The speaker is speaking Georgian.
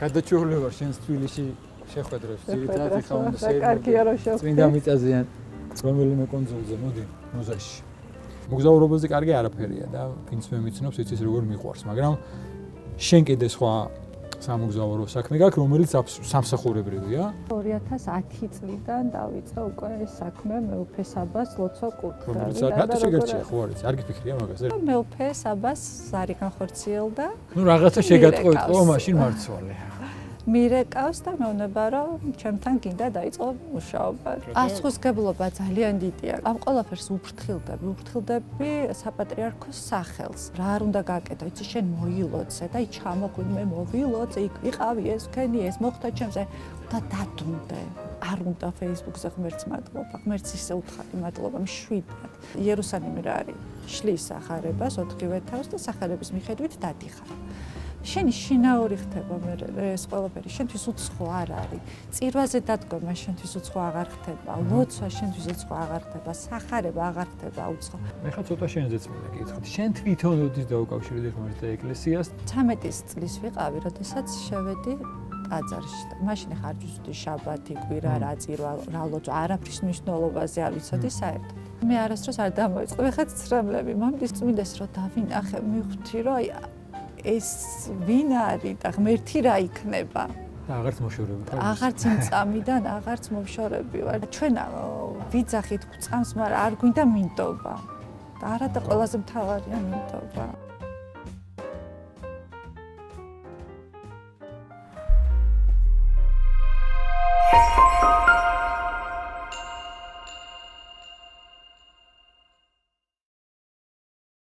გადაჭრილი ვარ შენს თბილისში შეხვედრებს ძირითადად ეხა უნდა კარგია რომ შევხვდი. წმინდა მიწაზიან რომელიმე კონძულზე მოდი მუზაში. მოგზაურობაზე კარგი არაფერია და ვინც მე მიცნობს იცის როგორ მიყვარს, მაგრამ შენ კიდე სხვა სამოგზაურო საქმე გაქვს, რომელიც სამსახურებრივია. 2010 წლიდან დავიწყე უკვე ეს საქმე მეუფე საბას ლოცვა კურთხევი. რატო შეგერჩია ხო არის? არ გიფიქრია მაგაზე? მეუფე საბას ზარი განხორციელდა. ნუ რაღაცა შეგატყოვით ყო მაშინ მარცვალე. მირეკავს და მეუბნება რომ ჩემთან გინდა დაიწყო მუშაობა. პასუხისმგებლობა ძალიან დიდია. ამ ყველაფერს უფრთხილდები საპატრიარქოს სახელს. რა არ უნდა გაკეთო, იცი შენ მოილოცე და ჩამოყვი მე მოვილოცე, იქ ვიყავი ეს ვქენი ეს მოხდა ჩემზე და დადუნდე. არ უნდა Facebook-ზე ღმერთს მადლობა, ღმერთს ისე უთხარი მადლობა მშვიდად. იერუსალიმი რა არის? შლის ახარებას 4-ვე თავს და სახელების მიხედვით დადიხარ. შენი შინაური ხდება მე ეს ყველაფერი შენთვის უცხო არ არის. წირვაზე დადგომა შენთვის უცხო აღარ ხდება. ლოცვა შენთვის უცხო აღარ ხდება. სახარება აღარ ხდება უცხო. მე ხა ცოტა შენზეც მინდა გითხრათ. შენ თვითონ ოდის დაუკავშირდი ღმერთთა ეკლესიას? 13 წლის ვიყავი, როდესაც შევედი ტაძარში და მაშინ ხარ ჯუსტი შაბათი, კვირა, რა წირვა, რა ლოცვა, არაფრის მნიშვნელობაზე არ ვიცოდი საერთოდ. მე არასდროს არ დამოიწყო. მე ხა ცრემლები მომდის წმინდეს რომ დავინახე, მივხვდი რომ აი ეს ვინ არის და ღმერთი რა იქნება? და აღარც მოშორები ხარ? აღარც იმ წამიდან აღარც მოშორები ვარ. ჩვენ ვიძახით წამს, მაგრამ არ გვინდა მინდობა. და არა და ყველაზე მთავარია მინდობა.